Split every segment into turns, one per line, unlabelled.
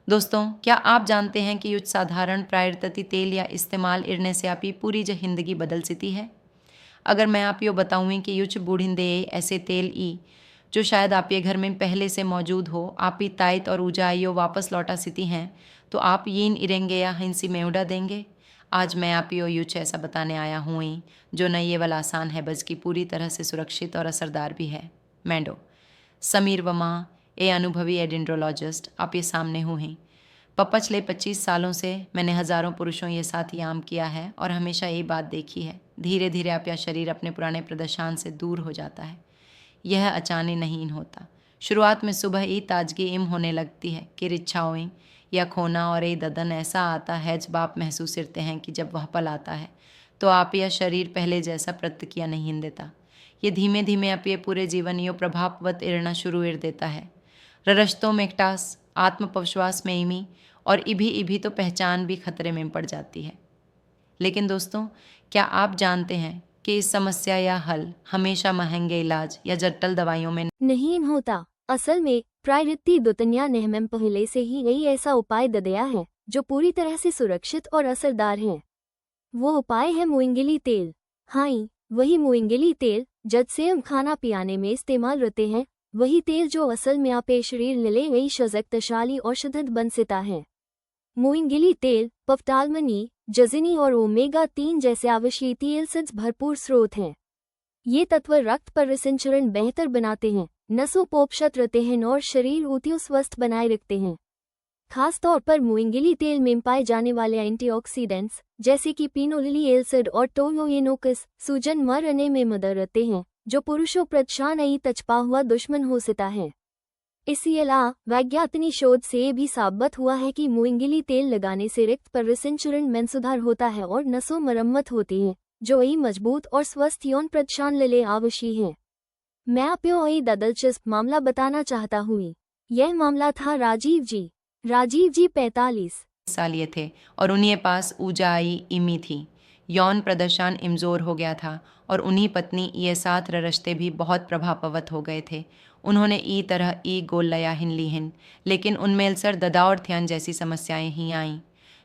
दोस्तों, क्या आप जानते हैं कि युच साधारण प्रायरतति तेल या इस्तेमाल इरने से आपकी पूरी जिंदगी बदल सकती है। अगर मैं आप यो बताऊँ कि युच बूढ़िंदे ऐसे तेल ई जो शायद आप ये घर में पहले से मौजूद हो, आप ही तायत और ऊंचाइयों वापस लौटा सीती हैं, तो आप यीन इरेंगे या हिंसी में उड़ा देंगे। आज मैं आप यो युच ऐसा बताने आया हूँ ही जो न ये वाला आसान है बल्कि पूरी तरह से सुरक्षित और असरदार भी है। मैंडो समीर वमा ए अनुभवी एडेंड्रोलॉजिस्ट आप ये सामने हुए। पिछले 25 सालों से मैंने हज़ारों पुरुषों ये साथ ही आम किया है और हमेशा यही बात देखी है, धीरे धीरे आपका शरीर अपने पुराने प्रदर्शन से दूर हो जाता है। यह अचानक नहीं होता। शुरुआत में सुबह ही ताजगी इम होने लगती है कि इच्छाओं या खोना और ये ददन ऐसा आता है जब आप महसूस करते हैं कि जब वह पल आता है तो आप यह शरीर पहले जैसा प्रतिक्रिया नहीं देता। ये धीमे धीमे आप ये पूरे जीवन यो प्रभाववत इरना शुरू कर देता है। ररस्तों में एकटास आत्मविश्वास में इमी और इभी इभी तो पहचान भी खतरे में पड़ जाती है। लेकिन दोस्तों, क्या आप जानते हैं कि इस समस्या या हल हमेशा महंगे इलाज या जटिल दवाइयों में
नहीं होता। असल में प्रायरिति दुनिया ने हमें पहले से ही यही ऐसा उपाय दे दिया है जो पूरी तरह से सुरक्षित और असरदार है। वो उपाय है मुइंगिली तेल। हाँ, वही मुइंगिली तेल जद से हम खाना पियाने में इस्तेमाल करते हैं, वही तेल जो असल में आपे शरीर ले गई शक्तिशाली औषधि बन सकता है। मुइंगिली तेल पफ्टालमनी, जजिनी और ओमेगा 3 जैसे आवश्यक तेल से भरपूर स्रोत हैं। ये तत्व रक्त परिसंचरण बेहतर बनाते हैं, नसों पोषक रहते हैं और शरीर ऊतियों स्वस्थ बनाए रखते हैं। खास तौर पर मुइंगिली तेल में पाए जाने वाले एंटीऑक्सीडेंट्स जैसे कि पिनोलिली एल्सिड और टोयोएनोकस सूजन मरने में मदद करते हैं, जो पुरुषों प्रदर्शन तछपा हुआ दुश्मन हो सकता है। इसी अलावा वैज्ञानिक शोध से भी साबित हुआ है कि मुइंगिली तेल लगाने से रक्त परिसंचरण में सुधार होता है और नसों मरम्मत होती है, जो एक मजबूत और स्वस्थ यौन प्रदर्शन ले आवश्यक है। मैं आपको एक दिलचस्प मामला बताना चाहता हूँ। यह मामला था राजीव जी 45
साल ये थे और उन्हीं पास ऊंचाई इमी थी। यौन प्रदर्शन इमजोर हो गया था और उन्हीं पत्नी ये साथ ररश्ते भी बहुत प्रभाववत हो गए थे। उन्होंने ई तरह ई गोल लया हिन ली हिन, लेकिन उनमें अल्सर ददा और ध्यान जैसी समस्याएं ही आईं।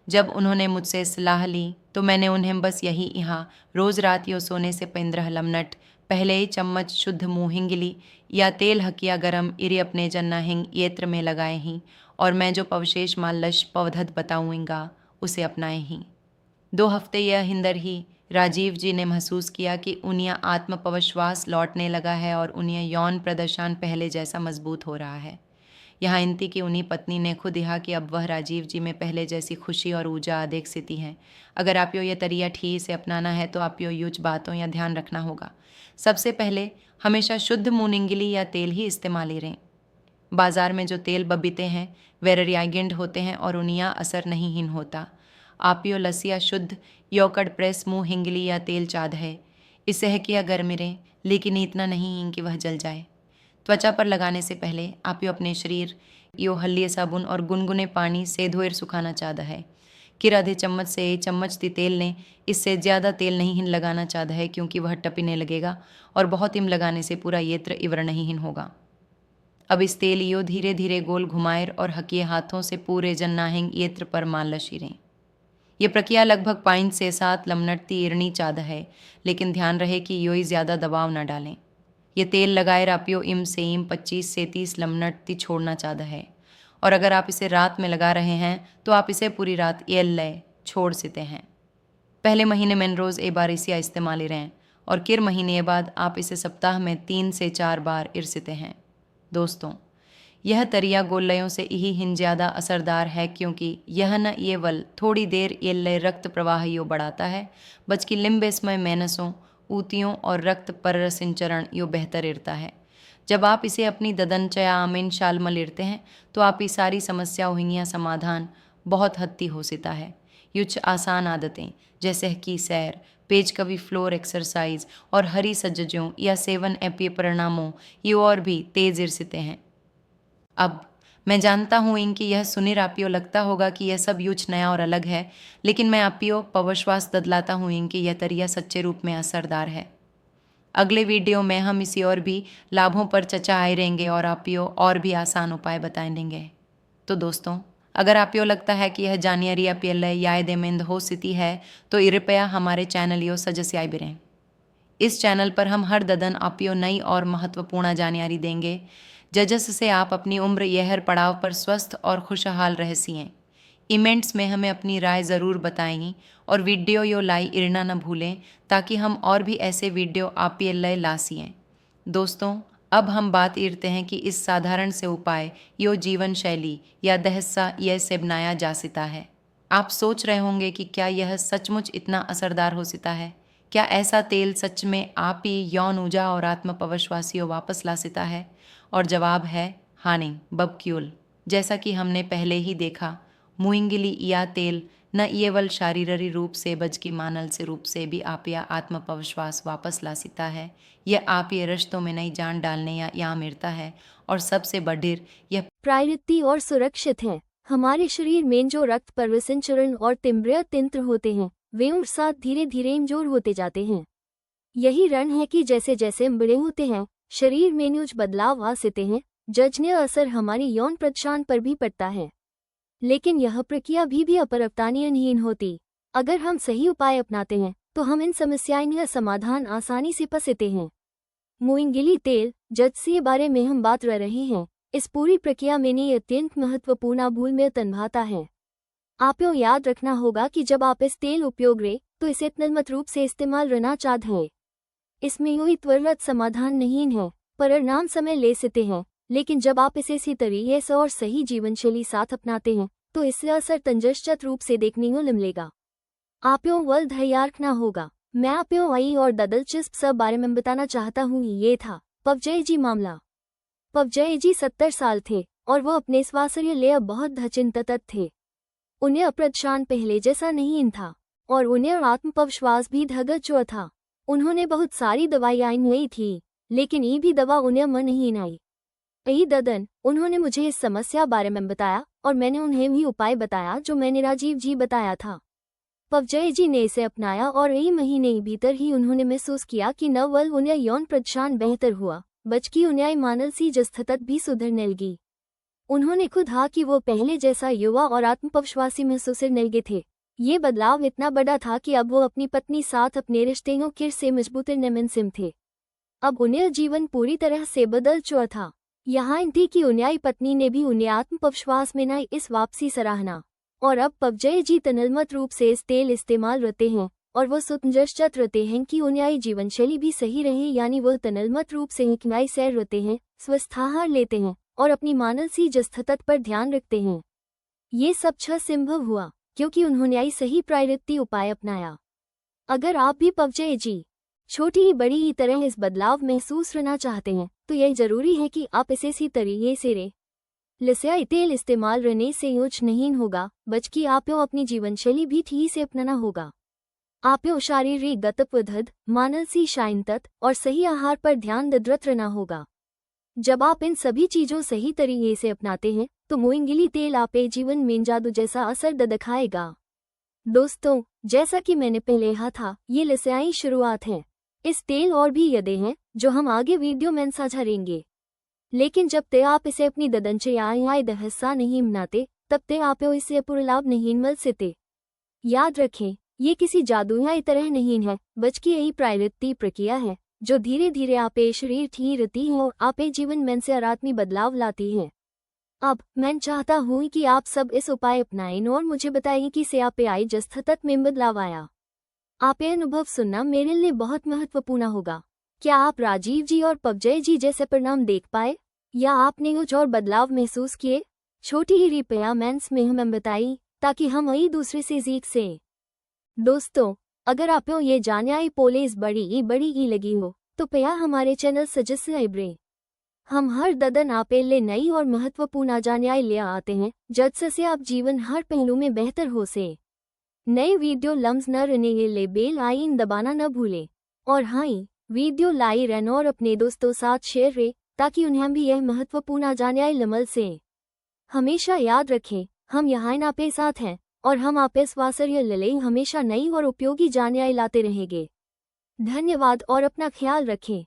जब उन्होंने मुझसे सलाह ली तो मैंने उन्हें बस यही यहाँ रोज़ रात यो सोने से 15 लमनट पहले ही चम्मच शुद्ध मुँह हिंगली या तेल हकिया गरम इरी अपने जन्ना हिंग येत्र में लगाए ही, और मैं जो पवशेष मालश पवधत बताऊँगा उसे अपनाए ही। 2 हफ्ते यह हिंदर ही राजीव जी ने महसूस किया कि उन्हें आत्मविश्वास लौटने लगा है और उन्हें यौन प्रदर्शन पहले जैसा मजबूत हो रहा है। यहाँ इंती की उन्हीं पत्नी ने खुद कहा कि अब वह राजीव जी में पहले जैसी खुशी और ऊर्जा देख सकती हैं। अगर आप यो ये तरीका ठीक से अपनाना है तो आप यो यूज बातों या ध्यान रखना होगा। सबसे पहले हमेशा शुद्ध मुनिंगली या तेल ही इस्तेमाल करें। बाज़ार में जो तेल बबीते हैं वे रियागेंड होते हैं और उनिया असर नहीं हिन होता। आप यो लसिया शुद्ध योकड प्रेस मुँह हिंगली या तेल चाद है, इसे है किया गर्म रहें, लेकिन इतना नहीं हिंग कि वह जल जाए। त्वचा पर लगाने से पहले आप यो अपने शरीर यो हल्दी साबुन और गुनगुने पानी से धोएर सुखाना चाहता है। किर आधे चम्मच से एक चम्मच दी तेल ने, इससे ज़्यादा तेल नहीं हिन लगाना चाहता है क्योंकि वह टपीने लगेगा और बहुत हिम लगाने से पूरा येत्र इवर नहीं हिन होगा। अब इस तेल यो धीरे धीरे गोल घुमाएर और हकिए हाथों से पूरे जन्नाहिंग येत्र पर मान लशीरें। यह प्रक्रिया लगभग 5 से 7 लमनट तीरनी चाद है, लेकिन ध्यान रहे कि यो ही ज़्यादा दबाव न डालें। ये तेल लगाए रापियो इम से इम 25 से 30 लमनट ती छोड़ना चाहता है, और अगर आप इसे रात में लगा रहे हैं तो आप इसे पूरी रात ये लय छोड़ सकते हैं। पहले महीने में रोज़ एक बार इसे इस्तेमाल रहें और किर महीने बाद आप इसे सप्ताह में 3 से 4 बार इरसते हैं। दोस्तों, यह तरिया गोलयों से ही हिन ज़्यादा असरदार है क्योंकि यह न ये वल थोड़ी देर ये लय रक्त प्रवाह यो बढ़ाता है, बल्कि लिम्बे समय मेनसों ऊतियों और रक्त परिसंचरण यो बेहतर इरता है। जब आप इसे अपनी ददनचया आमीन शाल में लेते हैं तो आप ये सारी समस्या हुई समाधान बहुत हद्दी हो सकता है। युच आसान आदतें जैसे की सैर, पेज कभी फ्लोर एक्सरसाइज और हरी सज्जों या सेवन एपी परिणामों ये और भी तेज इरसते हैं। अब मैं जानता हूँ इनकी यह सुनिर आपियो लगता होगा कि यह सब यूच नया और अलग है, लेकिन मैं आपियो पविश्वास ददलाता हूँ इनकी यह तरिया सच्चे रूप में असरदार है। अगले वीडियो में हम इसी और भी लाभों पर चर्चा आए रहेंगे और आपियो और भी आसान उपाय बताएंगे। तो दोस्तों, अगर आपको लगता है कि यह जानियरी अपियल्ले यायदेमेंद हो स्थिति है तो कृपया हमारे चैनल यो सदस्य बिरें। इस चैनल पर हम हर ददन आपको नई और महत्वपूर्ण जानकारी देंगे जजस से आप अपनी उम्र यहर पड़ाव पर स्वस्थ और खुशहाल रह सिएं। इमेंट्स में हमें अपनी राय ज़रूर बताएं और वीडियो यो लाई इरना न भूलें ताकि हम और भी ऐसे वीडियो आप लय ला सिएं। दोस्तों, अब हम बात करते हैं कि इस साधारण से उपाय यो जीवन शैली या दहस्सा यह से बनाया जा सकता है। आप सोच रहे होंगे कि क्या यह सचमुच इतना असरदार हो सकता है? क्या ऐसा तेल सच में आप ही यौन ऊर्जा और आत्मविश्वासियों वापस ला सकता है? और जवाब है हाँ नहीं, बबक्यूल। जैसा कि हमने पहले ही देखा, मुइंगिली या तेल न केवल शारीरिक रूप से बल्कि मानसिक रूप से भी आप या आत्मविश्वास वापस ला सकता है। यह आप ये रिश्तों में नई जान डालने या मिलता है और सबसे बढ़िर यह
प्रायरिति और सुरक्षित है। हमारे शरीर में जो रक्त परिसंचरण और तिम्ब्रिय तंत्र होते हैं वे उम्र साथ धीरे धीरे कमजोर होते जाते हैं। यही रण है कि जैसे जैसे हम बड़े होते हैं शरीर में न्यूज बदलाव आ सकते हैं, जजनीय असर हमारी यौन प्रदर्शन पर भी पड़ता है। लेकिन यह प्रक्रिया भी अपरिवर्तनीय होती। अगर हम सही उपाय अपनाते हैं तो हम इन समस्याओं का समाधान आसानी से पा सकते हैं। मुइंगिली तेल जजसी बारे में हम बात कर रहे हैं। इस पूरी प्रक्रिया में ये अत्यंत महत्वपूर्ण भूमिका निभाता है। आपको याद रखना होगा कि जब आप इस तेल उपयोग करें तो इसे नियमित रूप से इस्तेमाल करना चाहते हैं। इसमें कोई त्वरित समाधान नहीं है, परिणाम समय ले सकते हैं, लेकिन जब आप इसे इसी तरीके से और सही जीवन शैली साथ अपनाते हैं तो इससे असर तंजस्चत रूप से देखने को मिलेगा। आपको वल तैयार रखना होगा। मैं आपको आई और दिलचस्प सब बारे में बताना चाहता हूँ। ये था पवजय जी मामला। पवजय जी 70 साल थे और वो अपने स्वास्थ्य लिए बहुत चिंतित थे। उन्हें अप्रदर्शन पहले जैसा नहीं था और उन्हें आत्मविश्वास भी धगत जो था। उन्होंने बहुत सारी दवाइयाँ ली थी लेकिन ये भी दवा उन्हें मन नहीं आई। यही ददन उन्होंने मुझे इस समस्या बारे में बताया और मैंने उन्हें भी उपाय बताया जो मैंने राजीव जी बताया था। पवजय जी ने इसे अपनाया और यही महीने भीतर ही उन्होंने महसूस किया कि न वल उन्हें यौन प्रदर्शन बेहतर हुआ बल्कि उन्हें मानसिक स्थिति भी सुधरने लगी। उन्होंने खुद कहा कि वो पहले जैसा युवा और आत्मविश्वासी महसूस करने लगे थे। ये बदलाव इतना बड़ा था कि अब वो अपनी पत्नी साथ अपने रिश्तों के से मजबूत सिम थे। अब उन्हें जीवन पूरी तरह से बदल चुका था। यहाँ इन थी कि उन्हें पत्नी ने भी उन्हें आत्मविश्वास में न इस वापसी सराहना और अब पवजय जी तनलमत रूप से इस तेल इस्तेमाल रहते हैं और वो सुतंजस्चत रहते हैं कि उन्हें जीवन शैली भी सही रहे, यानी वो तनलमत रूप से हिकनाई सैर रहते हैं, स्वस्थ आहार लेते हैं और अपनी मानसिक स्थिति पर ध्यान रखते हैं। ये सब संभव हुआ क्योंकि उन्होंने आई सही प्रायरिति उपाय अपनाया। अगर आप भी पवजय जी छोटी ही बड़ी ही तरह इस बदलाव महसूस करना चाहते हैं तो यह जरूरी है कि आप इसे इसी तरीके से रे लस्याई तेल इस्तेमाल करने से यूज नहीं होगा बल्कि आपको अपनी जीवन शैली भी ठीक से अपनाना होगा। आपको शारीरिक गतिविधि, मानसिक शांति और सही आहार पर ध्यान दिद्रत रहना होगा। जब आप इन सभी चीजों सही तरीके से अपनाते हैं तो मुइंगिली तेल आपके जीवन में जादू जैसा असर दिखाएगा। दोस्तों, जैसा कि मैंने पहले कहा था, ये लस्याई शुरुआत है। इस तेल और भी यदि हैं जो हम आगे वीडियो में साझा करेंगे, लेकिन जब तक आप इसे अपनी दिनचर्या या हिस्सा नहीं बनाते तब तक आपको इससे पूरा लाभ नहीं मिल सकते। याद रखें, ये किसी जादू या तरह नहीं है बल्कि यही प्रायरिति प्रक्रिया है जो धीरे धीरे आपके शरीर ठीक रहती है और आपके जीवन में सकारात्मक बदलाव लाती है। अब मैं चाहता हूँ कि आप सब इस उपाय अपनाएं और मुझे बताएं कि से आपके आई स्थिति में बदलाव आया। आपके अनुभव सुनना मेरे लिए बहुत महत्वपूर्ण होगा। क्या आप राजीव जी और पवजय जी जैसे परिणाम देख पाए या आपने कुछ और बदलाव महसूस किए? छोटी ही रिपया मेंस में हमें बताई ताकि हम वही दूसरे से सीख से। दोस्तों, अगर आपको ये जानकारी पोलेस बड़ी ही लगी हो तो पया हमारे चैनल सदस्य इब्रे। हम हर ददन आपे ले नई और महत्वपूर्ण जानकारी ले आते हैं जिससे आप जीवन हर पहलू में बेहतर हो से। नए वीडियो लम्स न रहने के लिए बेल आइकन दबाना न भूलें और हाँ, वीडियो लाई रहना और अपने दोस्तों साथ शेयर करें ताकि उन्हें भी यह महत्वपूर्ण जानकारी लमल से। हमेशा याद रखें, हम यहाँ आपके साथ हैं और हम आपके स्वास्थ्य ले हमेशा नई और उपयोगी जानकारी लाते रहेंगे। धन्यवाद और अपना ख्याल रखें।